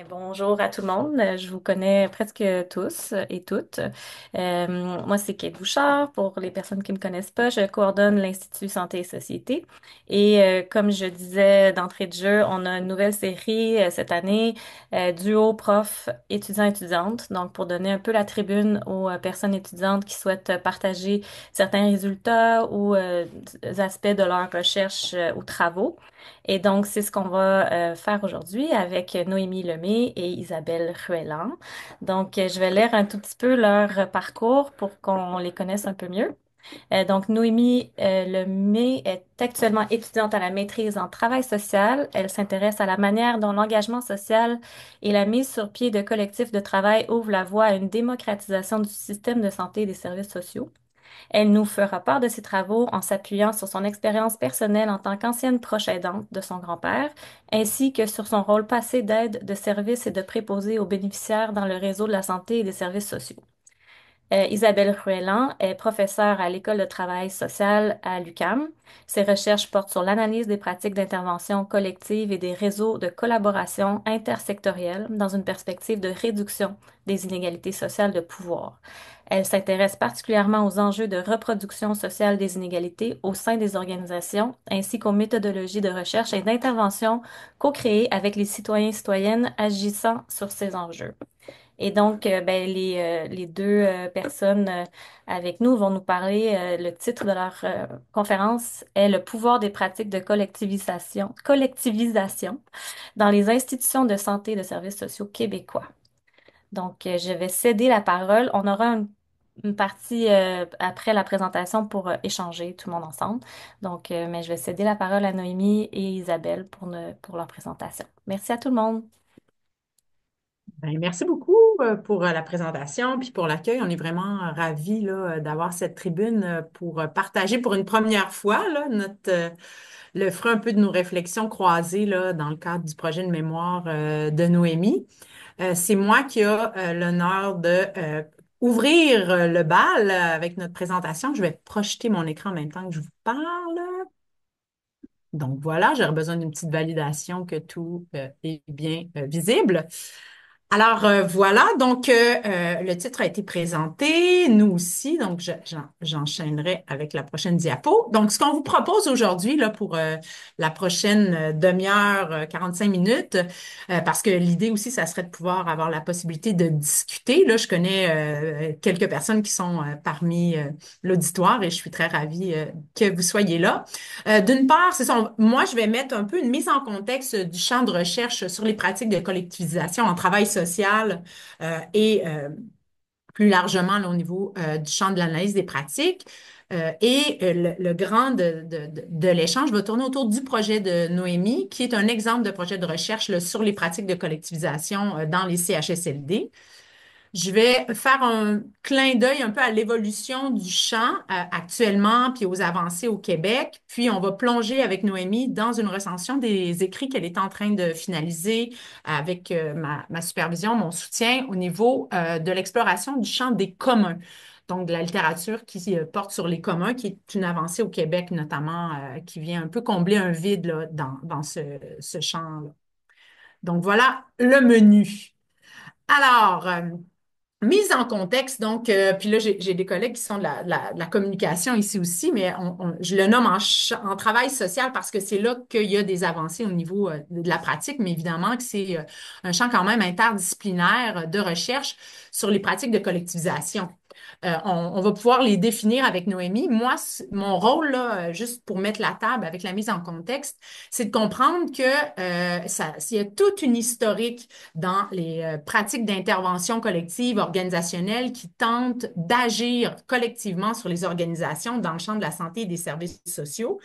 Bonjour à tout le monde. Je vous connais presque tous et toutes. Moi, c'est Kate Bouchard. Pour les personnes qui me connaissent pas, je coordonne l'Institut Santé et Société. Et comme je disais d'entrée de jeu, on a une nouvelle série cette année, duo prof étudiants-étudiantes. Donc, pour donner un peu la tribune aux personnes étudiantes qui souhaitent partager certains résultats ou des aspects de leur recherche ou travaux. Et donc, c'est ce qu'on va faire aujourd'hui avec Noémie Lemay et Isabelle Ruellan. Donc, je vais lire un tout petit peu leur parcours pour qu'on les connaisse un peu mieux. Donc, Noémie Lemay est actuellement étudiante à la maîtrise en travail social. Elle s'intéresse à la manière dont l'engagement social et la mise sur pied de collectifs de travail ouvrent la voie à une démocratisation du système de santé et des services sociaux. Elle nous fera part de ses travaux en s'appuyant sur son expérience personnelle en tant qu'ancienne proche aidante de son grand-père, ainsi que sur son rôle passé d'aide de service et de préposé aux bénéficiaires dans le réseau de la santé et des services sociaux. Isabelle Ruellan est professeure à l'École de travail social à l'UQAM. Ses recherches portent sur l'analyse des pratiques d'intervention collective et des réseaux de collaboration intersectorielle dans une perspective de réduction des inégalités sociales de pouvoir. Elle s'intéresse particulièrement aux enjeux de reproduction sociale des inégalités au sein des organisations, ainsi qu'aux méthodologies de recherche et d'intervention co-créées avec les citoyens et citoyennes agissant sur ces enjeux. Et donc, les deux personnes avec nous vont nous parler. Le titre de leur conférence est Le pouvoir des pratiques de collectivisation dans les institutions de santé et de services sociaux québécois. Donc, je vais céder la parole. On aura une partie après la présentation pour échanger tout le monde ensemble. Donc, mais je vais céder la parole à Noémie et Isabelle pour leur présentation. Merci à tout le monde. Ben, merci beaucoup pour la présentation puis pour l'accueil. On est vraiment ravis là, d'avoir cette tribune pour partager pour une première fois là, le fruit un peu de nos réflexions croisées là, dans le cadre du projet de mémoire de Noémie. C'est moi qui ai l'honneur de ouvrir le bal avec notre présentation. Je vais projeter mon écran en même temps que je vous parle. Donc voilà, j'aurais besoin d'une petite validation que tout est bien visible. Alors voilà, donc le titre a été présenté, nous aussi, donc j'enchaînerai avec la prochaine diapo. Donc ce qu'on vous propose aujourd'hui là pour la prochaine demi-heure, 45 minutes, parce que l'idée aussi, ça serait de pouvoir avoir la possibilité de discuter. Là, je connais quelques personnes qui sont parmi l'auditoire et je suis très ravie que vous soyez là. D'une part, c'est ça, moi, je vais mettre un peu une mise en contexte du champ de recherche sur les pratiques de collectivisation en travail social et plus largement là, au niveau du champ de l'analyse des pratiques. Le grand de l'échange va tourner autour du projet de Noémie, qui est un exemple de projet de recherche là, sur les pratiques de collectivisation dans les CHSLD. Je vais faire un clin d'œil un peu à l'évolution du champ actuellement, puis aux avancées au Québec. Puis on va plonger avec Noémie dans une recension des écrits qu'elle est en train de finaliser avec ma supervision, mon soutien au niveau de l'exploration du champ des communs. Donc, de la littérature qui porte sur les communs, qui est une avancée au Québec notamment, qui vient un peu combler un vide là, dans ce champ-là. Donc, voilà le menu. Alors, mise en contexte, donc, puis là, j'ai des collègues qui sont de la communication ici aussi, mais je le nomme en travail social parce que c'est là qu'il y a des avancées au niveau de la pratique, mais évidemment que c'est un champ quand même interdisciplinaire de recherche sur les pratiques de collectivisation. On va pouvoir les définir avec Noémie. Moi, mon rôle, là, juste pour mettre la table avec la mise en contexte, c'est de comprendre que s'il y a toute une historique dans les pratiques d'intervention collective organisationnelle qui tentent d'agir collectivement sur les organisations dans le champ de la santé et des services sociaux.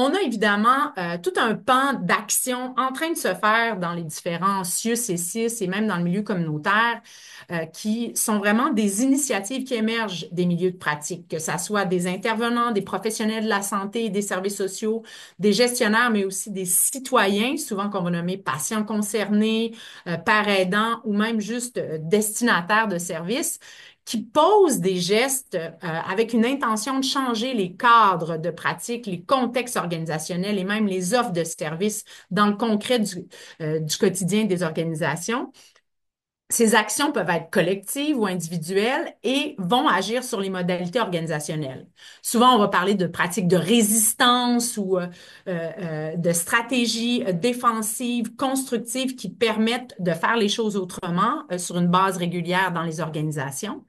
On a évidemment tout un pan d'action en train de se faire dans les différents CIUS et CIS et même dans le milieu communautaire qui sont vraiment des initiatives qui émergent des milieux de pratique, que ce soit des intervenants, des professionnels de la santé et des services sociaux, des gestionnaires, mais aussi des citoyens, souvent qu'on va nommer patients concernés, pères aidants ou même juste destinataires de services qui posent des gestes avec une intention de changer les cadres de pratique, les contextes organisationnels et même les offres de services dans le concret du quotidien des organisations. Ces actions peuvent être collectives ou individuelles et vont agir sur les modalités organisationnelles. Souvent, on va parler de pratiques de résistance ou de stratégies défensives, constructives qui permettent de faire les choses autrement sur une base régulière dans les organisations.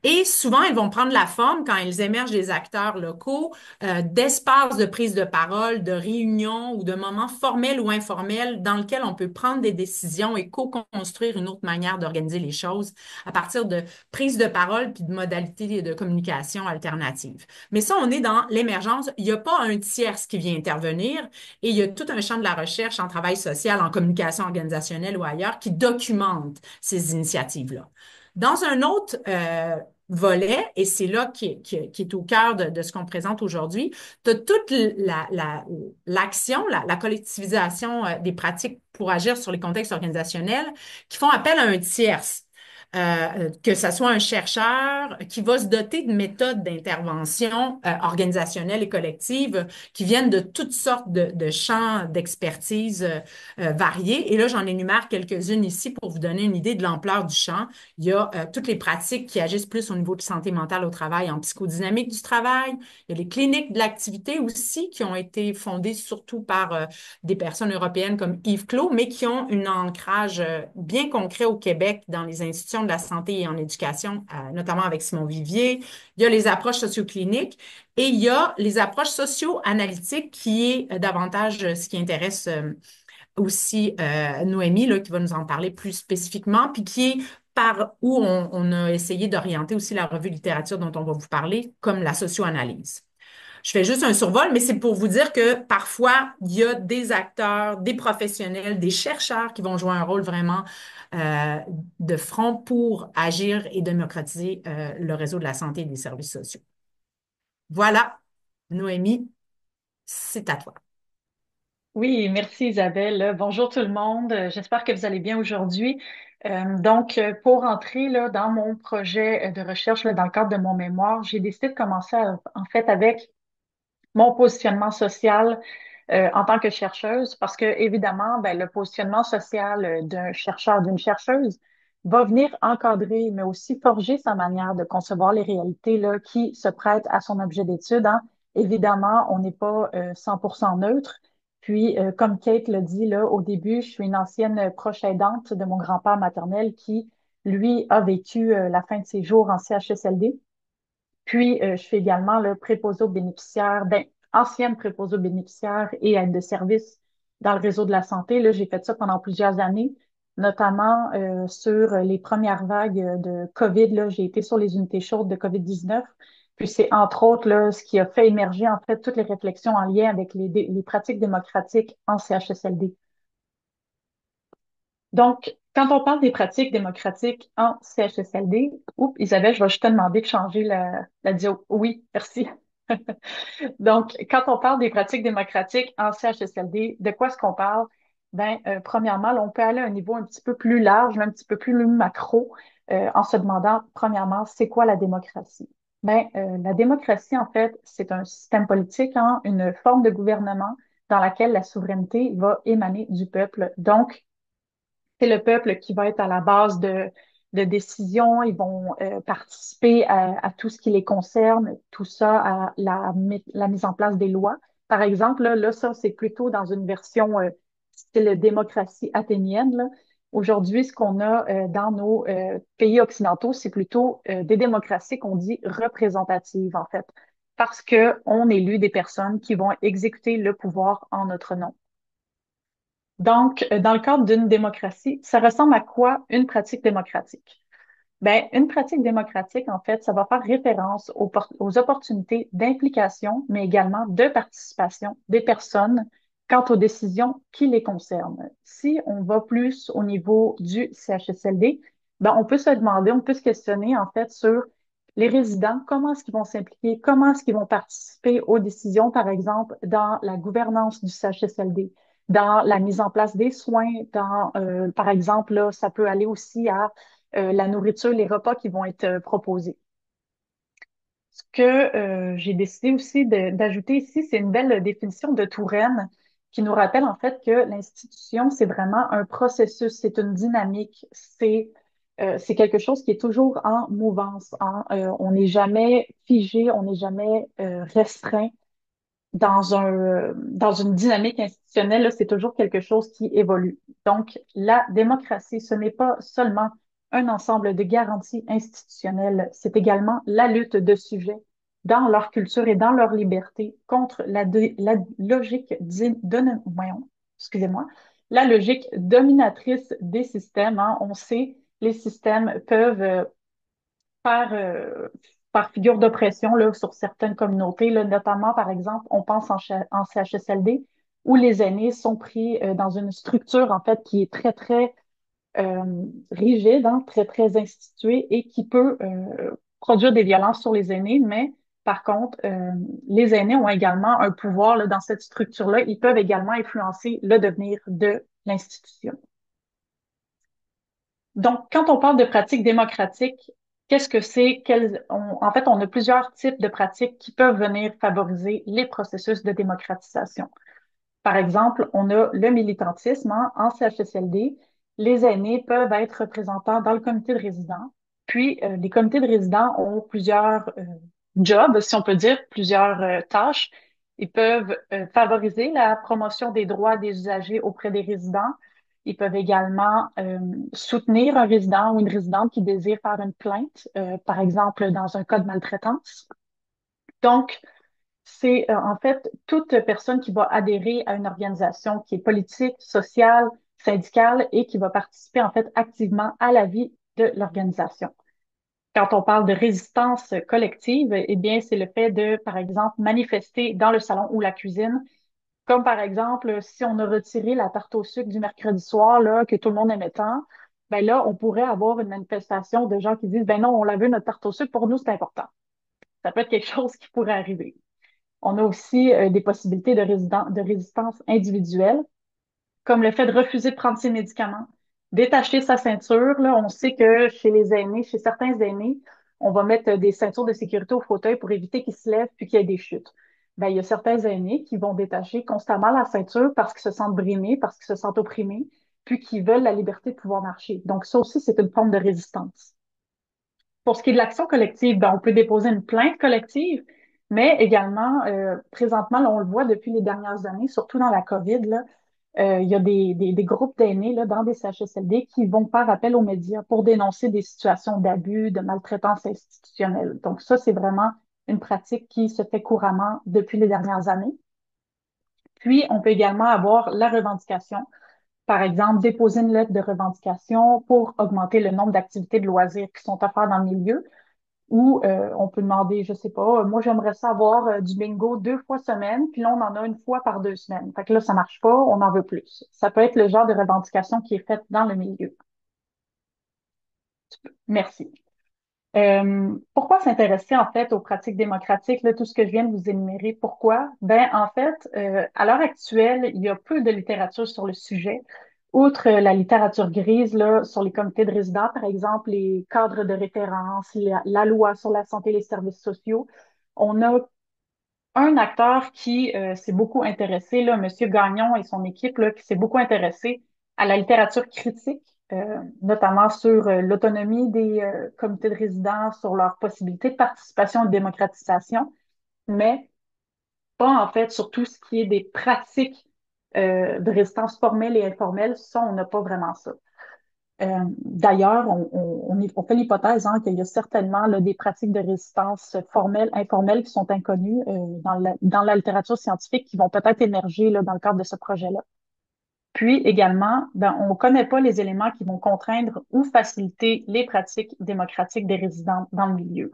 Et souvent, elles vont prendre la forme, quand elles émergent des acteurs locaux, d'espaces de prise de parole, de réunions ou de moments formels ou informels dans lesquels on peut prendre des décisions et co-construire une autre manière d'organiser les choses à partir de prises de parole puis de modalités de communication alternatives. Mais ça, on est dans l'émergence. Il n'y a pas un tiers qui vient intervenir et il y a tout un champ de la recherche en travail social, en communication organisationnelle ou ailleurs qui documente ces initiatives-là. Dans un autre volet, et c'est là qui est au cœur de ce qu'on présente aujourd'hui, tu as toute l'action, la collectivisation des pratiques pour agir sur les contextes organisationnels qui font appel à un tierce. Que ce soit un chercheur qui va se doter de méthodes d'intervention organisationnelle et collective qui viennent de toutes sortes de champs d'expertise variés. Et là, j'en énumère quelques-unes ici pour vous donner une idée de l'ampleur du champ. Il y a toutes les pratiques qui agissent plus au niveau de santé mentale au travail, en psychodynamique du travail. Il y a les cliniques de l'activité aussi qui ont été fondées surtout par des personnes européennes comme Yves Clos, mais qui ont un ancrage bien concret au Québec dans les institutions de la santé et en éducation, notamment avec Simon Vivier. Il y a les approches sociocliniques et il y a les approches socio-analytiques qui est davantage ce qui intéresse aussi Noémie, là, qui va nous en parler plus spécifiquement, puis qui est par où on a essayé d'orienter aussi la revue littérature dont on va vous parler, comme la socio-analyse. Je fais juste un survol, mais c'est pour vous dire que parfois, il y a des acteurs, des professionnels, des chercheurs qui vont jouer un rôle vraiment euh, de front pour agir et démocratiser le réseau de la santé et des services sociaux. Voilà, Noémie, c'est à toi. Oui, merci Isabelle. Bonjour tout le monde. J'espère que vous allez bien aujourd'hui. Pour entrer là, dans mon projet de recherche là, dans le cadre de mon mémoire, j'ai décidé de commencer en fait avec mon positionnement social en tant que chercheuse, parce que évidemment, ben, le positionnement social d'un chercheur, d'une chercheuse va venir encadrer, mais aussi forger sa manière de concevoir les réalités là, qui se prêtent à son objet d'étude, hein. Évidemment, on n'est pas 100% neutre. Puis, comme Kate l'a dit là, au début, je suis une ancienne proche aidante de mon grand-père maternel qui, lui, a vécu la fin de ses jours en CHSLD. Puis, je suis également le préposé aux bénéficiaires, ben, ancienne préposée aux bénéficiaires et aide de service dans le réseau de la santé. Là, j'ai fait ça pendant plusieurs années, notamment sur les premières vagues de COVID. Là, j'ai été sur les unités chaudes de COVID-19. Puis c'est entre autres là, ce qui a fait émerger en fait toutes les réflexions en lien avec les pratiques démocratiques en CHSLD. Donc, quand on parle des pratiques démocratiques en CHSLD, oups, Isabelle, je vais juste te demander de changer la diode. Oui, merci. Donc, quand on parle des pratiques démocratiques en CHSLD, de quoi est-ce qu'on parle? Ben, premièrement, là, on peut aller à un niveau un petit peu plus large, un petit peu plus macro, en se demandant, premièrement, c'est quoi la démocratie? Ben, la démocratie, en fait, c'est un système politique, hein, une forme de gouvernement dans laquelle la souveraineté va émaner du peuple. Donc, c'est le peuple qui va être à la base de décisions. Ils vont participer à tout ce qui les concerne, tout ça, à la mise en place des lois. Par exemple, là ça, c'est plutôt dans une version style démocratie athénienne, là. Aujourd'hui, ce qu'on a dans nos pays occidentaux, c'est plutôt des démocraties qu'on dit représentatives, en fait, parce que on élit des personnes qui vont exécuter le pouvoir en notre nom. Donc, dans le cadre d'une démocratie, ça ressemble à quoi une pratique démocratique? Ben, une pratique démocratique, en fait, ça va faire référence aux opportunités d'implication, mais également de participation des personnes quant aux décisions qui les concernent. Si on va plus au niveau du CHSLD, ben, on peut se demander, on peut se questionner, en fait, sur les résidents, comment est-ce qu'ils vont s'impliquer, comment est-ce qu'ils vont participer aux décisions, par exemple, dans la gouvernance du CHSLD, dans la mise en place des soins, par exemple, là, ça peut aller aussi à la nourriture, les repas qui vont être proposés. Ce que j'ai décidé aussi d'ajouter ici, c'est une belle définition de Touraine qui nous rappelle en fait que l'institution, c'est vraiment un processus, c'est une dynamique, c'est quelque chose qui est toujours en mouvance. Hein. On n'est jamais figé, on n'est jamais restreint dans une dynamique institutionnelle, là, c'est toujours quelque chose qui évolue. Donc, la démocratie, ce n'est pas seulement un ensemble de garanties institutionnelles, c'est également la lutte de sujets dans leur culture et dans leur liberté contre la logique voyons, excusez-moi, la logique dominatrice des systèmes. Hein. On sait, les systèmes peuvent par, euh, par figure d'oppression là, sur certaines communautés, là, notamment, par exemple, on pense en CHSLD, où les aînés sont pris dans une structure, en fait, qui est très, très rigide, hein, très, très instituée et qui peut produire des violences sur les aînés, mais par contre, les aînés ont également un pouvoir là, dans cette structure-là. Ils peuvent également influencer le devenir de l'institution. Donc, quand on parle de pratiques démocratiques, qu'est-ce que c'est? En fait, on a plusieurs types de pratiques qui peuvent venir favoriser les processus de démocratisation. Par exemple, on a le militantisme hein, en CHSLD. Les aînés peuvent être représentants dans le comité de résidents. Puis, les comités de résidents ont plusieurs jobs, si on peut dire, plusieurs tâches. Ils peuvent favoriser la promotion des droits des usagers auprès des résidents. Ils peuvent également soutenir un résident ou une résidente qui désire faire une plainte, par exemple dans un cas de maltraitance. Donc, c'est en fait toute personne qui va adhérer à une organisation qui est politique, sociale, syndicale et qui va participer en fait activement à la vie de l'organisation. Quand on parle de résistance collective, eh bien, c'est le fait de, par exemple, manifester dans le salon ou la cuisine, comme par exemple, si on a retiré la tarte au sucre du mercredi soir, là, que tout le monde aimait tant, ben là, on pourrait avoir une manifestation de gens qui disent, ben non, on l'a vu, notre tarte au sucre, pour nous, c'est important. Ça peut être quelque chose qui pourrait arriver. On a aussi des possibilités de résistance individuelle, comme le fait de refuser de prendre ses médicaments, détacher sa ceinture. Là, on sait que chez les aînés, chez certains aînés, on va mettre des ceintures de sécurité au fauteuil pour éviter qu'ils se lèvent puis qu'il y ait des chutes. Ben, il y a certains aînés qui vont détacher constamment la ceinture parce qu'ils se sentent brimés, parce qu'ils se sentent opprimés, puis qui veulent la liberté de pouvoir marcher. Donc, ça aussi, c'est une forme de résistance. Pour ce qui est de l'action collective, ben, on peut déposer une plainte collective, mais également, présentement, là, on le voit depuis les dernières années, surtout dans la COVID, là, il y a des groupes d'aînés là, dans des CHSLD qui vont faire appel aux médias pour dénoncer des situations d'abus, de maltraitance institutionnelle. Donc ça, c'est vraiment une pratique qui se fait couramment depuis les dernières années. Puis, on peut également avoir la revendication. Par exemple, déposer une lettre de revendication pour augmenter le nombre d'activités de loisirs qui sont offertes dans le milieu. Ou on peut demander, je sais pas, moi j'aimerais ça avoir du bingo 2 fois semaine, puis là on en a une fois par 2 semaines. Fait que là, ça marche pas, on en veut plus. Ça peut être le genre de revendication qui est faite dans le milieu. Merci. Pourquoi s'intéresser en fait aux pratiques démocratiques, là, tout ce que je viens de vous énumérer, pourquoi? Ben en fait, à l'heure actuelle, il y a peu de littérature sur le sujet. Outre la littérature grise là, sur les comités de résidents, par exemple, les cadres de référence, la loi sur la santé et les services sociaux, on a un acteur qui s'est beaucoup intéressé, là, Monsieur Gagnon et son équipe, là, qui s'est beaucoup intéressé à la littérature critique, notamment sur l'autonomie des comités de résidence, sur leurs possibilités de participation et de démocratisation, mais pas en fait sur tout ce qui est des pratiques de résistance formelle et informelle. Ça, on n'a pas vraiment ça. D'ailleurs, on fait l'hypothèse hein, qu'il y a certainement là, des pratiques de résistance formelle, informelle qui sont inconnues dans la littérature scientifique qui vont peut-être émerger là, dans le cadre de ce projet-là. Puis également, ben, on ne connaît pas les éléments qui vont contraindre ou faciliter les pratiques démocratiques des résidents dans le milieu.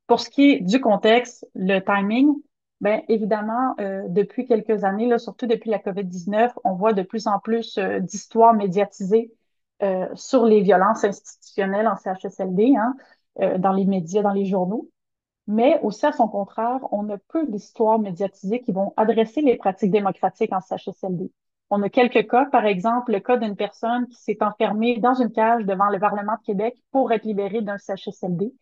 Pour ce qui est du contexte, le timing, ben évidemment, depuis quelques années, là, surtout depuis la COVID-19, on voit de plus en plus d'histoires médiatisées sur les violences institutionnelles en CHSLD, hein, dans les médias, dans les journaux. Mais aussi, à son contraire, on a peu d'histoires médiatisées qui vont adresser les pratiques démocratiques en CHSLD. On a quelques cas, par exemple, le cas d'une personne qui s'est enfermée dans une cage devant le Parlement de Québec pour être libérée d'un CHSLD.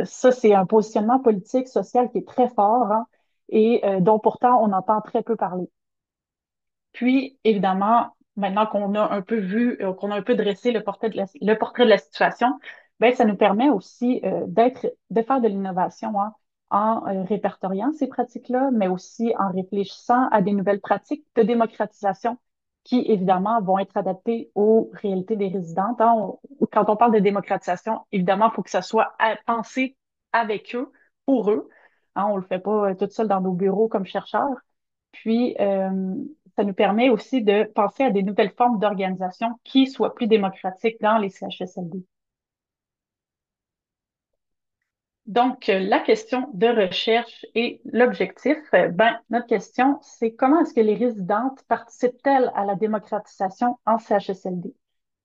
Ça, c'est un positionnement politique, social qui est très fort, hein, et dont pourtant on entend très peu parler. Puis, évidemment, maintenant qu'on a un peu vu, qu'on a un peu dressé le portrait de la situation, ben, ça nous permet aussi de faire de l'innovation, hein, en répertoriant ces pratiques-là, mais aussi en réfléchissant à des nouvelles pratiques de démocratisation qui, évidemment, vont être adaptées aux réalités des résidentes, hein. Quand on parle de démocratisation, évidemment, il faut que ça soit pensé avec eux, pour eux. Hein, on le fait pas tout seul dans nos bureaux comme chercheurs. Puis, ça nous permet aussi de penser à des nouvelles formes d'organisation qui soient plus démocratiques dans les CHSLD. Donc, la question de recherche et l'objectif, ben, notre question, c'est comment est-ce que les résidentes participent-elles à la démocratisation en CHSLD?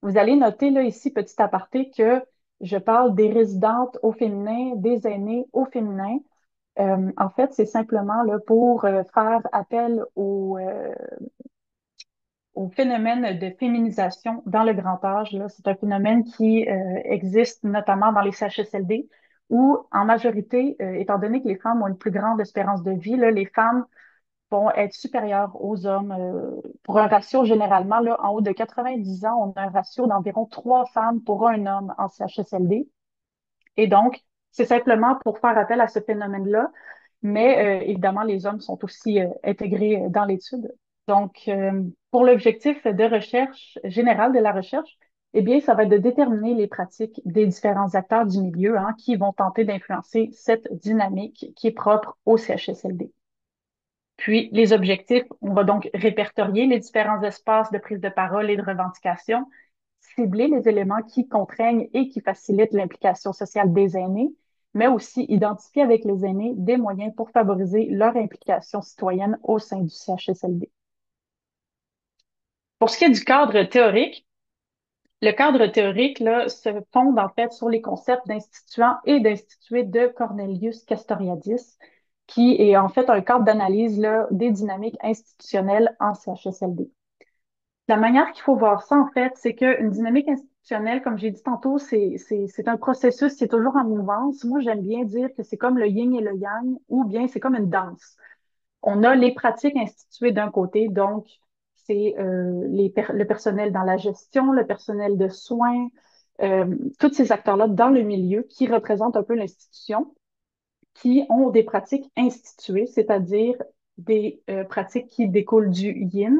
Vous allez noter là ici, petit aparté, que je parle des résidentes au féminin, des aînés au féminin. En fait, c'est simplement là, pour faire appel au phénomène de féminisation dans le grand âge. Là. C'est un phénomène qui existe notamment dans les CHSLD où, en majorité, étant donné que les femmes ont une plus grande espérance de vie, là, les femmes vont être supérieures aux hommes. Pour un ratio, généralement, là, en haut de 90 ans, on a un ratio d'environ 3 femmes pour un homme en CHSLD. Et donc, c'est simplement pour faire appel à ce phénomène-là, mais évidemment, les hommes sont aussi intégrés dans l'étude. Donc, pour l'objectif de recherche générale de la recherche, eh bien, ça va être de déterminer les pratiques des différents acteurs du milieu, hein, qui vont tenter d'influencer cette dynamique qui est propre au CHSLD. Puis, les objectifs, on va donc répertorier les différents espaces de prise de parole et de revendication, cibler les éléments qui contraignent et qui facilitent l'implication sociale des aînés, mais aussi identifier avec les aînés des moyens pour favoriser leur implication citoyenne au sein du CHSLD. Pour ce qui est du cadre théorique, le cadre théorique là, se fonde en fait sur les concepts d'instituant et d'institué de Cornelius Castoriadis, qui est en fait un cadre d'analyse là, des dynamiques institutionnelles en CHSLD. La manière qu'il faut voir ça, en fait, c'est qu'une dynamique institutionnelle, comme j'ai dit tantôt, c'est un processus, c'est toujours en mouvance. Moi, j'aime bien dire que c'est comme le yin et le yang, ou bien c'est comme une danse. On a les pratiques instituées d'un côté, donc c'est le personnel dans la gestion, le personnel de soins, tous ces acteurs-là dans le milieu qui représentent un peu l'institution, qui ont des pratiques instituées, c'est-à-dire des pratiques qui découlent du yin,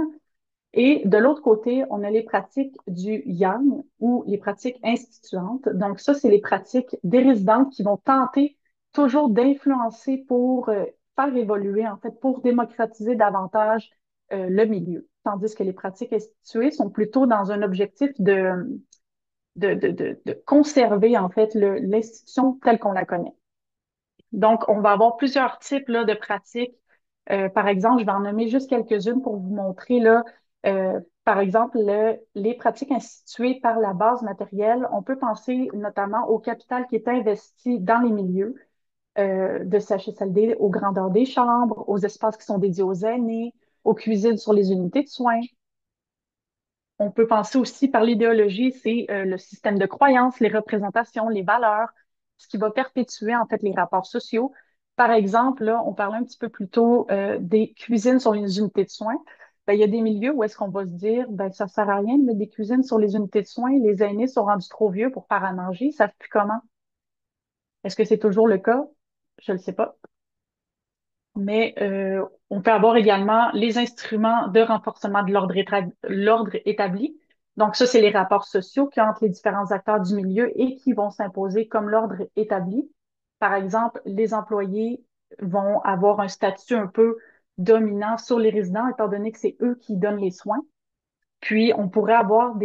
et de l'autre côté, on a les pratiques du yang ou les pratiques instituantes. Donc ça, c'est les pratiques des résidentes qui vont tenter toujours d'influencer pour faire évoluer, en fait, pour démocratiser davantage le milieu. Tandis que les pratiques instituées sont plutôt dans un objectif de conserver, en fait, l'institution telle qu'on la connaît. Donc, on va avoir plusieurs types là, de pratiques. Par exemple, je vais en nommer juste quelques-unes pour vous montrer là. Par exemple, les pratiques instituées par la base matérielle. On peut penser notamment au capital qui est investi dans les milieux de CHSLD, aux grandeurs des chambres, aux espaces qui sont dédiés aux aînés, aux cuisines sur les unités de soins. On peut penser aussi par l'idéologie, c'est le système de croyances, les représentations, les valeurs, ce qui va perpétuer en fait les rapports sociaux. Par exemple, là, on parlait un petit peu plus tôt des cuisines sur les unités de soins. Ben, il y a des milieux où est-ce qu'on va se dire, ben, ça sert à rien de mettre des cuisines sur les unités de soins, les aînés sont rendus trop vieux pour faire à manger, ils savent plus comment. Est-ce que c'est toujours le cas? Je ne le sais pas. Mais on peut avoir également les instruments de renforcement de l'ordre établi. Donc ça, c'est les rapports sociaux qui ont entre les différents acteurs du milieu et qui vont s'imposer comme l'ordre établi. Par exemple, les employés vont avoir un statut un peu dominant sur les résidents, étant donné que c'est eux qui donnent les soins. Puis, on pourrait avoir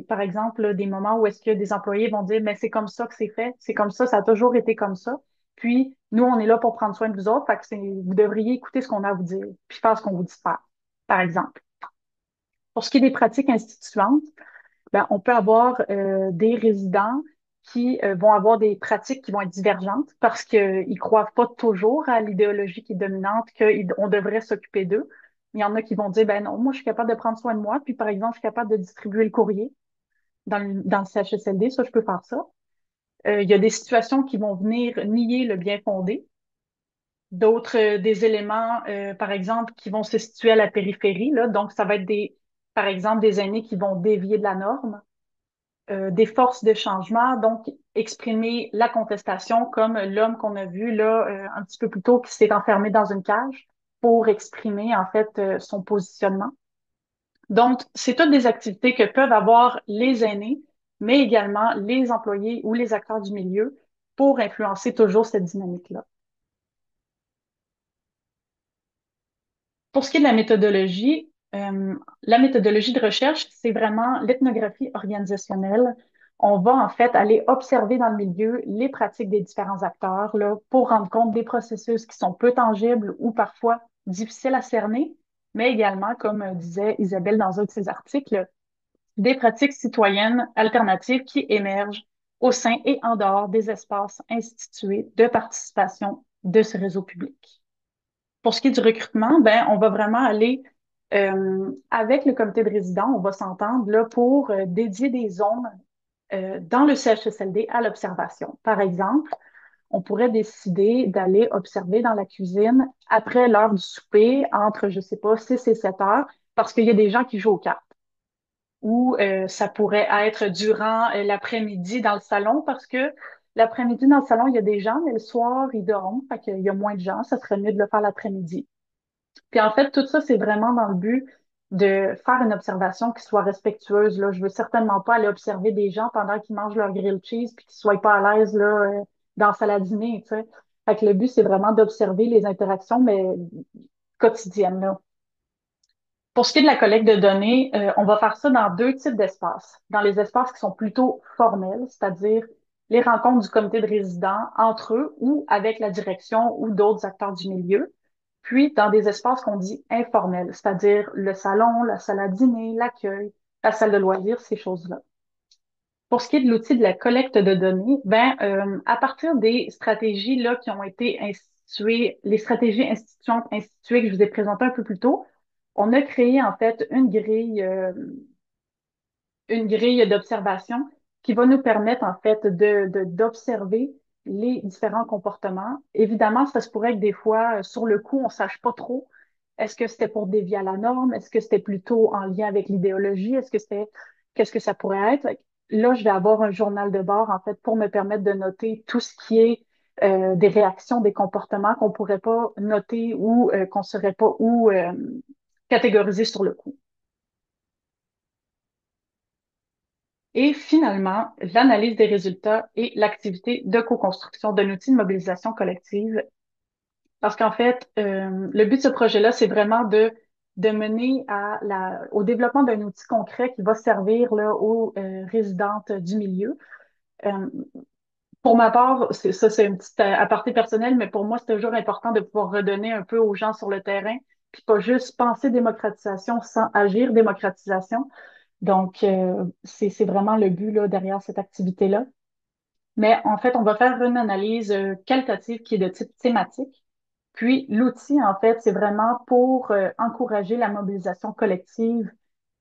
par exemple, là, des moments où est-ce que des employés vont dire, mais c'est comme ça que c'est fait, c'est comme ça a toujours été comme ça. Puis, nous, on est là pour prendre soin de vous autres, fait que vous devriez écouter ce qu'on a à vous dire, puis faire ce qu'on vous dit de faire, par exemple. Pour ce qui est des pratiques instituantes, ben, on peut avoir des résidents qui vont avoir des pratiques qui vont être divergentes parce qu'ils croient pas toujours à l'idéologie qui est dominante, qu'on devrait s'occuper d'eux. Il y en a qui vont dire, ben non, moi, je suis capable de prendre soin de moi, puis par exemple, je suis capable de distribuer le courrier dans le CHSLD, ça, je peux faire ça. Il y a des situations qui vont venir nier le bien fondé. D'autres, des éléments, par exemple, qui vont se situer à la périphérie, là. Donc, ça va être par exemple, des aînés qui vont dévier de la norme, des forces de changement, donc exprimer la contestation comme l'homme qu'on a vu là un petit peu plus tôt qui s'est enfermé dans une cage pour exprimer en fait son positionnement. Donc, c'est toutes des activités que peuvent avoir les aînés, mais également les employés ou les acteurs du milieu pour influencer toujours cette dynamique-là. Pour ce qui est de la méthodologie de recherche, c'est vraiment l'ethnographie organisationnelle. On va en fait aller observer dans le milieu les pratiques des différents acteurs là, pour rendre compte des processus qui sont peu tangibles ou parfois difficiles à cerner, mais également, comme disait Isabelle dans un de ses articles, des pratiques citoyennes alternatives qui émergent au sein et en dehors des espaces institués de participation de ce réseau public. Pour ce qui est du recrutement, ben, on va vraiment aller avec le comité de résidents, on va s'entendre là pour dédier des zones dans le CHSLD à l'observation. Par exemple, on pourrait décider d'aller observer dans la cuisine après l'heure du souper, entre, je sais pas, 6 et 7 heures, parce qu'il y a des gens qui jouent aux cartes. Ou ça pourrait être durant l'après-midi dans le salon, parce que l'après-midi dans le salon, il y a des gens, mais le soir, ils dorment, fait qu'il y a moins de gens, ça serait mieux de le faire l'après-midi. Puis en fait, tout ça, c'est vraiment dans le but de faire une observation qui soit respectueuse. Là. Je veux certainement pas aller observer des gens pendant qu'ils mangent leur grilled cheese puis qu'ils soient pas à l'aise là, dans la salle à dîner, tu sais. Fait que le but, c'est vraiment d'observer les interactions, mais quotidiennes, là. Pour ce qui est de la collecte de données, on va faire ça dans deux types d'espaces. Dans les espaces qui sont plutôt formels, c'est-à-dire les rencontres du comité de résidents entre eux ou avec la direction ou d'autres acteurs du milieu. Puis dans des espaces qu'on dit informels, c'est-à-dire le salon, la salle à dîner, l'accueil, la salle de loisirs, ces choses-là. Pour ce qui est de l'outil de la collecte de données, ben, à partir des stratégies là, qui ont été instituées, les stratégies instituantes instituées que je vous ai présentées un peu plus tôt, on a créé en fait une grille d'observation qui va nous permettre en fait d'observer les différents comportements. Évidemment, ça se pourrait que des fois, sur le coup, on sache pas trop. Est-ce que c'était pour dévier à la norme? Est-ce que c'était plutôt en lien avec l'idéologie? Qu'est-ce que ça pourrait être? Là, je vais avoir un journal de bord, en fait, pour me permettre de noter tout ce qui est des réactions, des comportements qu'on pourrait pas noter ou qu'on saurait pas où catégoriser sur le coup. Et finalement, l'analyse des résultats et l'activité de co-construction d'un outil de mobilisation collective. Parce qu'en fait, le but de ce projet-là, c'est vraiment de mener au développement d'un outil concret qui va servir là, aux résidentes du milieu. Euh, pour ma part, c'est une petite aparté personnelle, mais pour moi, c'est toujours important de pouvoir redonner un peu aux gens sur le terrain, puis pas juste penser démocratisation sans agir démocratisation. Donc, c'est vraiment le but là, derrière cette activité-là. Mais en fait, on va faire une analyse qualitative qui est de type thématique. Puis, l'outil, en fait, c'est vraiment pour encourager la mobilisation collective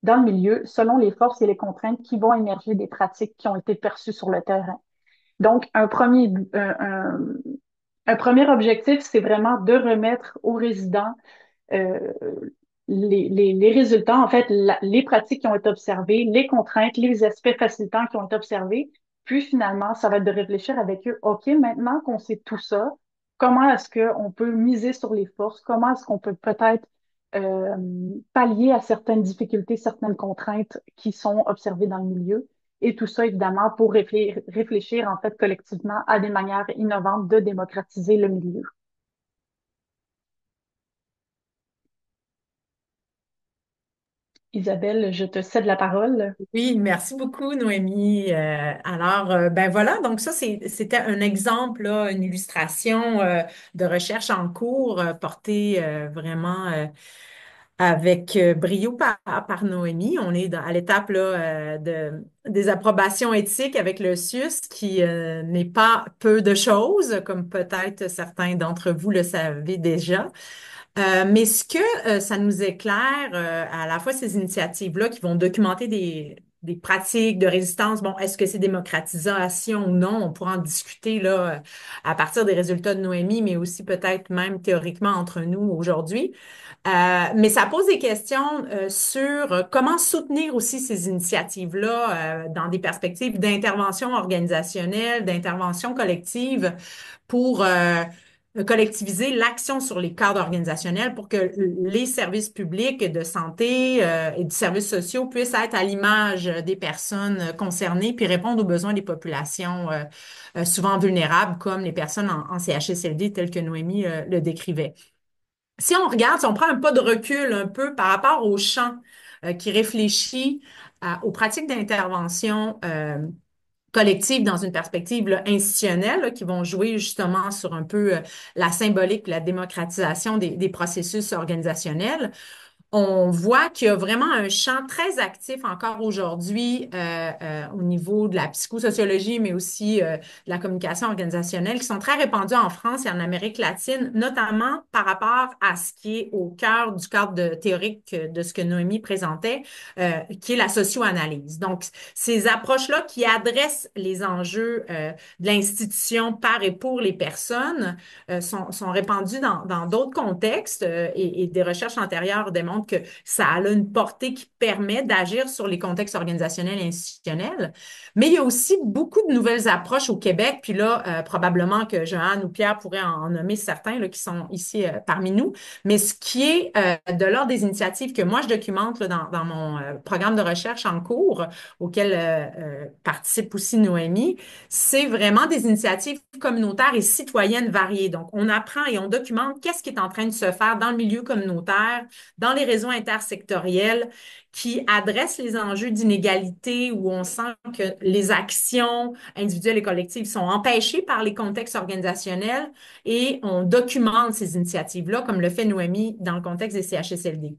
dans le milieu selon les forces et les contraintes qui vont émerger des pratiques qui ont été perçues sur le terrain. Donc, un premier objectif, c'est vraiment de remettre aux résidents euh, les résultats, en fait, les pratiques qui ont été observées, les contraintes, les aspects facilitants qui ont été observés. Puis finalement, ça va être de réfléchir avec eux, OK, maintenant qu'on sait tout ça, comment est-ce qu'on peut miser sur les forces? Comment est-ce qu'on peut peut-être euh, pallier à certaines difficultés, certaines contraintes qui sont observées dans le milieu? Et tout ça, évidemment, pour réfléchir, en fait, collectivement à des manières innovantes de démocratiser le milieu. Isabelle, je te cède la parole. Oui, merci beaucoup, Noémie. Ben voilà, donc ça, c'était un exemple, là, une illustration de recherche en cours portée vraiment avec brio par Noémie. On est à l'étape là, des approbations éthiques avec le CIUS, qui n'est pas peu de choses, comme peut-être certains d'entre vous le savez déjà. Mais ce que ça nous éclaire, à la fois ces initiatives-là qui vont documenter des pratiques de résistance, bon, est-ce que c'est démocratisation ou non? On pourra en discuter là, à partir des résultats de Noémie, mais aussi peut-être même théoriquement entre nous aujourd'hui. Mais ça pose des questions sur comment soutenir aussi ces initiatives-là dans des perspectives d'intervention organisationnelle, d'intervention collective pour collectiviser l'action sur les cadres organisationnels pour que les services publics de santé et de services sociaux puissent être à l'image des personnes concernées puis répondre aux besoins des populations souvent vulnérables comme les personnes en CHSLD telles que Noémie le décrivait. Si on regarde, si on prend un pas de recul un peu par rapport au champ qui réfléchit aux pratiques d'intervention collective dans une perspective là, institutionnelle là, qui vont jouer justement sur un peu la symbolique, la démocratisation des processus organisationnels, on voit qu'il y a vraiment un champ très actif encore aujourd'hui au niveau de la psychosociologie, mais aussi de la communication organisationnelle, qui sont très répandus en France et en Amérique latine, notamment par rapport à ce qui est au cœur du cadre théorique de ce que Noémie présentait, qui est la socio-analyse. Donc, ces approches-là qui adressent les enjeux de l'institution par et pour les personnes sont répandues dans d'autres contextes et des recherches antérieures démontrent que ça a une portée qui permet d'agir sur les contextes organisationnels et institutionnels. Mais il y a aussi beaucoup de nouvelles approches au Québec, puis là, probablement que Joanne ou Pierre pourraient en nommer certains là, qui sont ici parmi nous. Mais ce qui est de l'ordre des initiatives que moi je documente là, dans mon programme de recherche en cours, auquel participe aussi Noémie, c'est vraiment des initiatives communautaires et citoyennes variées. Donc, on apprend et on documente qu'est-ce qui est en train de se faire dans le milieu communautaire, dans les réseaux intersectoriels qui adressent les enjeux d'inégalité où on sent que les actions individuelles et collectives sont empêchées par les contextes organisationnels et on documente ces initiatives-là, comme le fait Noémie dans le contexte des CHSLD.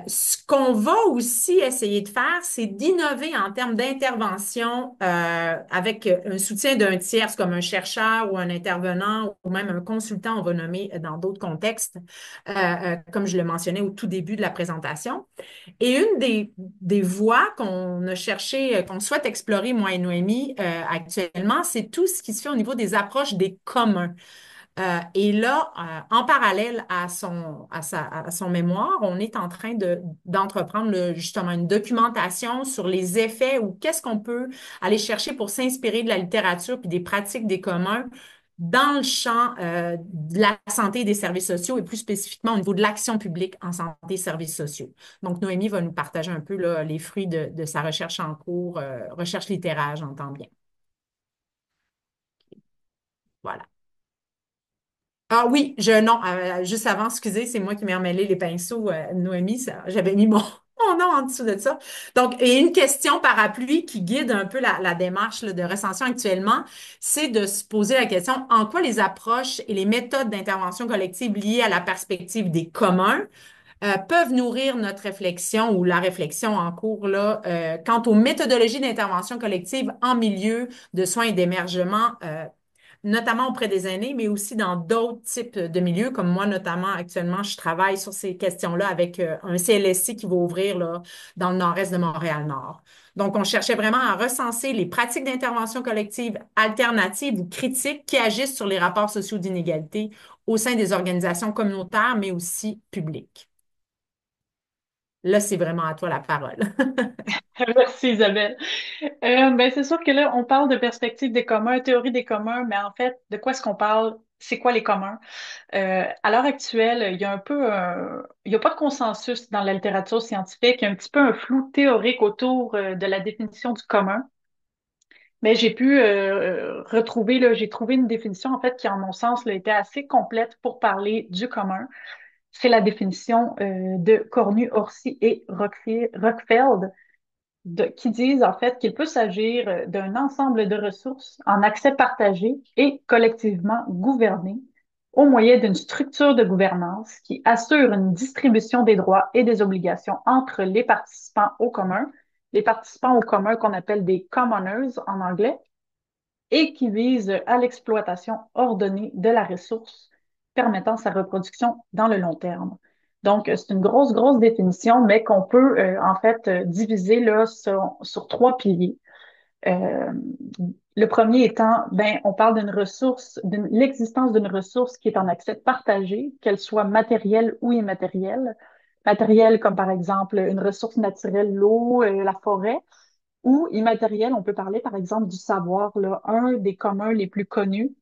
Ce qu'on va aussi essayer de faire, c'est d'innover en termes d'intervention avec un soutien d'un tiers, comme un chercheur ou un intervenant ou même un consultant, on va nommer dans d'autres contextes, comme je le mentionnais au tout début de la présentation. Et une des voies qu'on a cherché, qu'on souhaite explorer, moi et Noémie, actuellement, c'est tout ce qui se fait au niveau des approches des communs. Et là, en parallèle à son mémoire, on est en train d'entreprendre justement une documentation sur les effets ou qu'est-ce qu'on peut aller chercher pour s'inspirer de la littérature puis des pratiques des communs dans le champ de la santé et des services sociaux et plus spécifiquement au niveau de l'action publique en santé et services sociaux. Donc, Noémie va nous partager un peu là, les fruits de sa recherche en cours, recherche littéraire, j'entends bien. Voilà. Ah oui, non, juste avant, excusez, c'est moi qui m'ai emmêlé les pinceaux, Noémie, j'avais mis mon nom en dessous de ça. Donc, et une question parapluie qui guide un peu la démarche là, de recension actuellement, c'est de se poser la question en quoi les approches et les méthodes d'intervention collective liées à la perspective des communs peuvent nourrir notre réflexion ou la réflexion en cours là, quant aux méthodologies d'intervention collective en milieu de soins et d'émergement notamment auprès des aînés, mais aussi dans d'autres types de milieux, comme moi, notamment actuellement, je travaille sur ces questions-là avec un CLSC qui va ouvrir là, dans le nord-est de Montréal-Nord. Donc, on cherchait vraiment à recenser les pratiques d'intervention collective alternatives ou critiques qui agissent sur les rapports sociaux d'inégalité au sein des organisations communautaires, mais aussi publiques. Là, c'est vraiment à toi la parole. Merci Isabelle. Ben, c'est sûr que là, on parle de perspective des communs, théorie des communs, mais en fait, de quoi est-ce qu'on parle? C'est quoi les communs? À l'heure actuelle, il y a un peu il y a pas de consensus dans la littérature scientifique, il y a un petit peu un flou théorique autour de la définition du commun. Mais j'ai pu retrouver, là, j'ai trouvé une définition, en fait, qui, en mon sens, là, était assez complète pour parler du commun. C'est la définition de Cornu, Orsi et Rockfeld qui disent en fait qu'il peut s'agir d'un ensemble de ressources en accès partagé et collectivement gouverné au moyen d'une structure de gouvernance qui assure une distribution des droits et des obligations entre les participants au commun qu'on appelle des commoners en anglais, et qui vise à l'exploitation ordonnée de la ressource permettant sa reproduction dans le long terme. Donc, c'est une grosse, grosse définition, mais qu'on peut en fait diviser là, sur trois piliers. Euh, le premier étant, ben, on parle d'une ressource, de l'existence d'une ressource qui est en accès partagé, qu'elle soit matérielle ou immatérielle. Matérielle comme par exemple une ressource naturelle, l'eau, la forêt, ou immatérielle, on peut parler par exemple du savoir, là. Un des communs les plus connus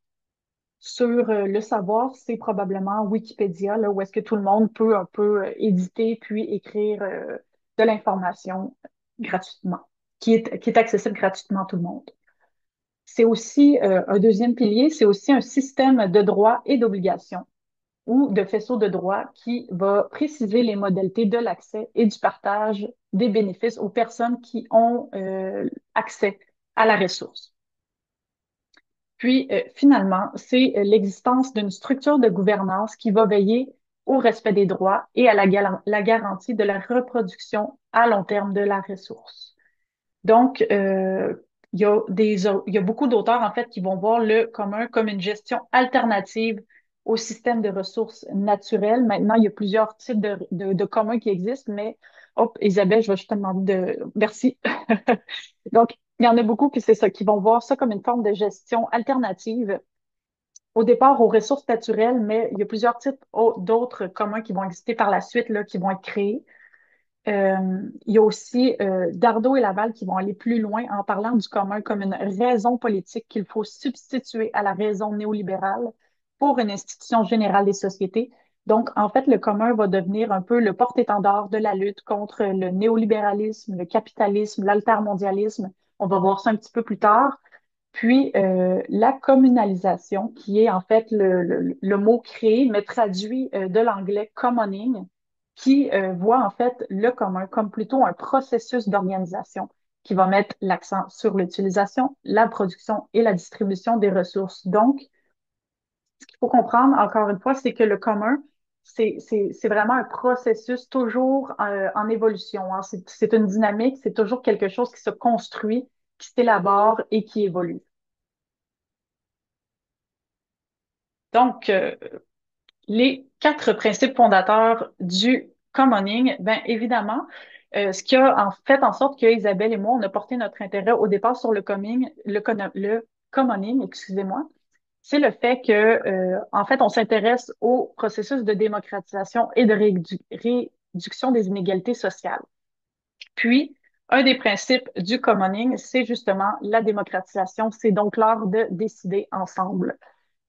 sur le savoir, c'est probablement Wikipédia, là, où est-ce que tout le monde peut un peu éditer puis écrire de l'information gratuitement, qui est accessible gratuitement à tout le monde. C'est aussi un deuxième pilier, c'est aussi un système de droits et d'obligations ou de faisceau de droits qui va préciser les modalités de l'accès et du partage des bénéfices aux personnes qui ont accès à la ressource. Puis, finalement, c'est l'existence d'une structure de gouvernance qui va veiller au respect des droits et à la garantie de la reproduction à long terme de la ressource. Donc, il y a beaucoup d'auteurs, en fait, qui vont voir le commun comme une gestion alternative au système de ressources naturelles. Maintenant, il y a plusieurs types de communs qui existent, mais, hop, Isabelle, je vais juste te demander de... Merci. Donc, il y en a beaucoup qui, c'est ça, qui vont voir ça comme une forme de gestion alternative au départ aux ressources naturelles, mais il y a plusieurs types d'autres communs qui vont exister par la suite, là, qui vont être créés. Il y a aussi Dardo et Laval qui vont aller plus loin en parlant du commun comme une raison politique qu'il faut substituer à la raison néolibérale pour une institution générale des sociétés. Donc, en fait, le commun va devenir un peu le porte-étendard de la lutte contre le néolibéralisme, le capitalisme, l'altermondialisme. On va voir ça un petit peu plus tard. Puis, la communalisation, qui est en fait le mot créé, mais traduit de l'anglais commoning, qui voit en fait le commun comme plutôt un processus d'organisation qui va mettre l'accent sur l'utilisation, la production et la distribution des ressources. Donc, ce qu'il faut comprendre, encore une fois, c'est que le commun, c'est vraiment un processus toujours en évolution, hein. C'est une dynamique, c'est toujours quelque chose qui se construit, qui s'élabore et qui évolue. Donc, les quatre principes fondateurs du commoning, ben évidemment, ce qui a en fait en sorte que Isabelle et moi, on a porté notre intérêt au départ sur le commoning, excusez-moi, c'est le fait que, en fait, on s'intéresse au processus de démocratisation et de réduction des inégalités sociales. Puis, un des principes du commoning, c'est justement la démocratisation. C'est donc l'art de décider ensemble.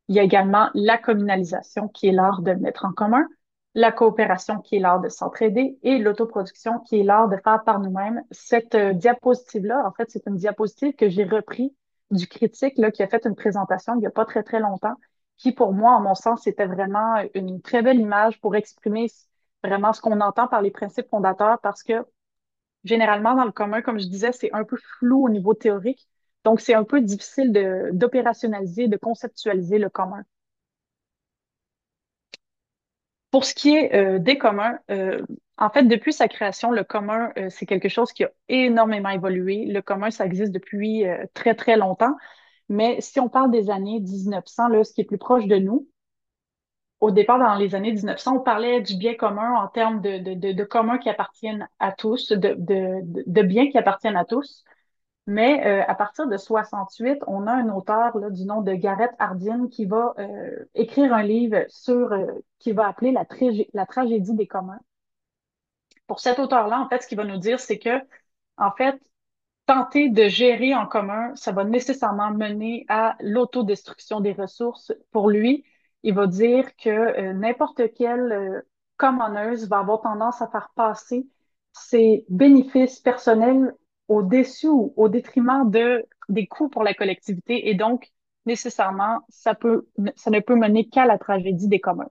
Il y a également la communalisation, qui est l'art de mettre en commun, la coopération, qui est l'art de s'entraider, et l'autoproduction, qui est l'art de faire par nous-mêmes. Cette diapositive-là, en fait, c'est une diapositive que j'ai repris du critique là, qui a fait une présentation il n'y a pas très, très longtemps, qui, pour moi, en mon sens, c'était vraiment une très belle image pour exprimer vraiment ce qu'on entend par les principes fondateurs, parce que généralement, dans le commun, comme je disais, c'est un peu flou au niveau théorique. Donc, c'est un peu difficile d'opérationnaliser, de conceptualiser le commun. Pour ce qui est des communs, en fait, depuis sa création, le commun, c'est quelque chose qui a énormément évolué. Le commun, ça existe depuis très, très longtemps. Mais si on parle des années 1900, là, ce qui est plus proche de nous, au départ, dans les années 1900, on parlait du bien commun en termes de communs qui appartiennent à tous, de biens qui appartiennent à tous. Mais à partir de 68, on a un auteur là, du nom de Garrett Hardin qui va écrire un livre sur qui va appeler la tragédie des communs. Pour cet auteur-là, en fait, ce qu'il va nous dire, c'est que, en fait, tenter de gérer en commun, ça va nécessairement mener à l'autodestruction des ressources. Pour lui, il va dire que n'importe quelle commoneuse va avoir tendance à faire passer ses bénéfices personnels au-dessus ou au détriment des coûts pour la collectivité. Et donc, nécessairement, ça ne peut mener qu'à la tragédie des communs.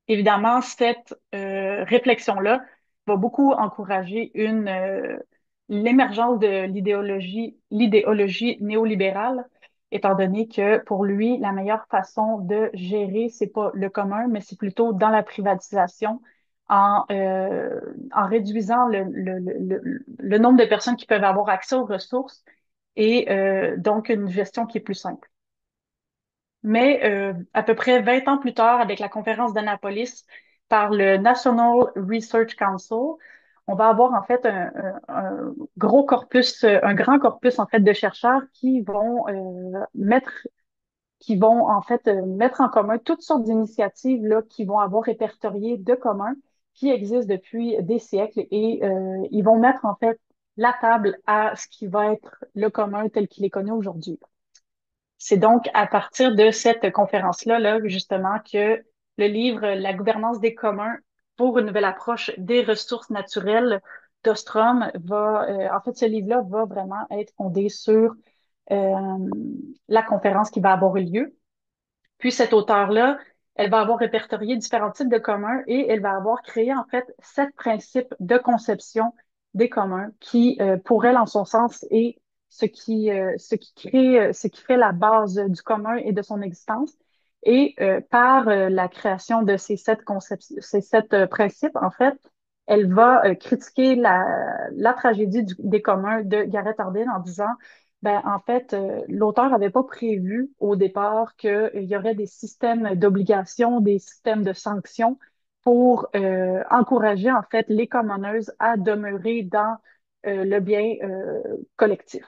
Évidemment, cette réflexion-là va beaucoup encourager l'émergence de l'idéologie néolibérale, étant donné que pour lui, la meilleure façon de gérer, c'est pas le commun, mais c'est plutôt dans la privatisation, en réduisant le nombre de personnes qui peuvent avoir accès aux ressources et donc une gestion qui est plus simple. Mais à peu près 20 ans plus tard, avec la conférence d'Annapolis par le National Research Council, on va avoir en fait un gros corpus, un grand corpus en fait de chercheurs qui vont en fait mettre en commun toutes sortes d'initiatives là qui vont avoir répertorié de commun qui existent depuis des siècles et ils vont mettre en fait la table à ce qui va être le commun tel qu'il est connu aujourd'hui. C'est donc à partir de cette conférence-là, là, justement, que le livre La gouvernance des communs pour une nouvelle approche des ressources naturelles d'Ostrom en fait, ce livre-là va vraiment être fondé sur euh, la conférence qui va avoir eu lieu. Puis cette auteure-là, elle va avoir répertorié différents types de communs et elle va avoir créé en fait 7 principes de conception des communs qui, pour elle, en son sens, est ce qui fait la base du commun et de son existence. Et par la création de ces 7 principes, en fait, elle va critiquer la tragédie des communs de Garrett Hardin en disant ben, en fait, l'auteur n'avait pas prévu au départ qu'il y aurait des systèmes d'obligation, des systèmes de sanctions pour encourager en fait les commoneuses à demeurer dans le bien collectif.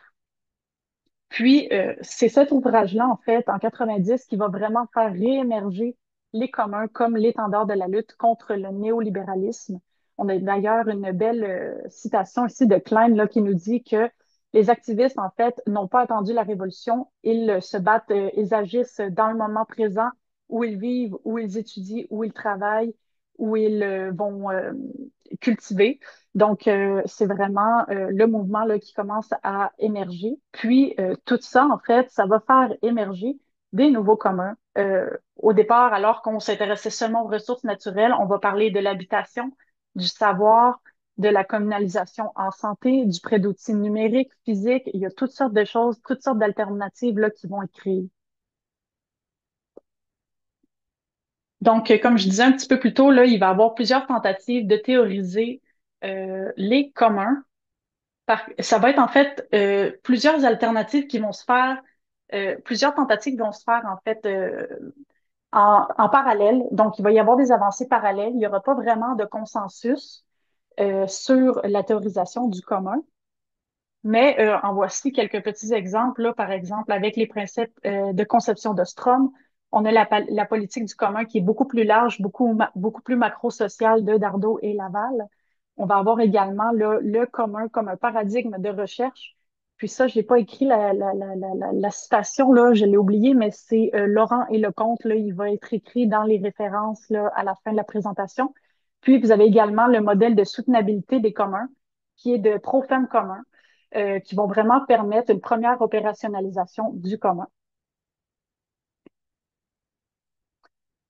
Puis, c'est cet ouvrage-là, en fait, en 90, qui va vraiment faire réémerger les communs comme l'étendard de la lutte contre le néolibéralisme. On a d'ailleurs une belle citation ici de Klein là, qui nous dit que les activistes, en fait, n'ont pas attendu la révolution. Ils se battent, ils agissent dans le moment présent où ils vivent, où ils étudient, où ils travaillent, où ils vont cultiver. Donc, c'est vraiment le mouvement là, qui commence à émerger. Puis, tout ça, en fait, ça va faire émerger des nouveaux communs. Au départ, alors qu'on s'intéressait seulement aux ressources naturelles, on va parler de l'habitation, du savoir, de la communalisation en santé, du prêt d'outils numériques, physiques. Il y a toutes sortes de choses, toutes sortes d'alternatives là, qui vont être créées. Donc, comme je disais un petit peu plus tôt, là, il va y avoir plusieurs tentatives de théoriser les communs ça va être en fait plusieurs alternatives qui vont se faire, plusieurs tentatives qui vont se faire en fait en parallèle. Donc, il va y avoir des avancées parallèles. Il n'y aura pas vraiment de consensus sur la théorisation du commun. Mais en voici quelques petits exemples. Là, par exemple, avec les principes de conception de Strom, on a la politique du commun qui est beaucoup plus large, beaucoup plus macro-sociale de Dardot et Laval. On va avoir également le commun comme un paradigme de recherche. Puis ça, j'ai pas écrit la citation, là, je l'ai oublié, mais c'est Laurent et Lecomte, là, il va être écrit dans les références là, à la fin de la présentation. Puis vous avez également le modèle de soutenabilité des communs, qui est de Profem commun qui vont vraiment permettre une première opérationnalisation du commun.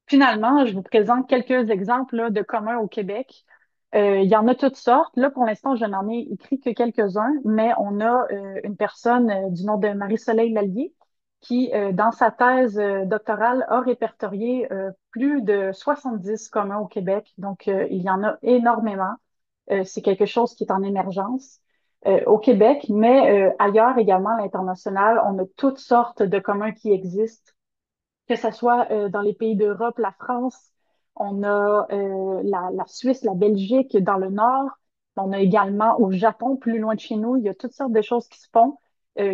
Finalement, je vous présente quelques exemples là, de communs au Québec. Il y en a toutes sortes. Là, pour l'instant, je n'en ai écrit que quelques-uns, mais on a une personne du nom de Marie-Soleil Lallier qui, dans sa thèse doctorale, a répertorié plus de 70 communs au Québec. Donc, il y en a énormément. C'est quelque chose qui est en émergence au Québec, mais ailleurs également à l'international, on a toutes sortes de communs qui existent, que ce soit dans les pays d'Europe, la France, on a la Suisse, la Belgique dans le nord, on a également au Japon, plus loin de chez nous, il y a toutes sortes de choses qui se font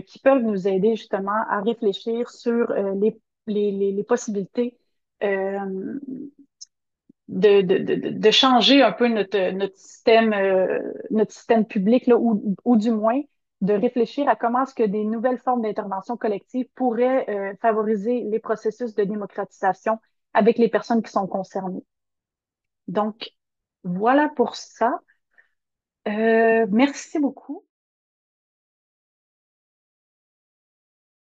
qui peuvent nous aider justement à réfléchir sur les possibilités euh, de changer un peu notre système public, là, ou du moins de réfléchir à comment est-ce que des nouvelles formes d'intervention collective pourraient favoriser les processus de démocratisation avec les personnes qui sont concernées. Donc, voilà pour ça. Merci beaucoup.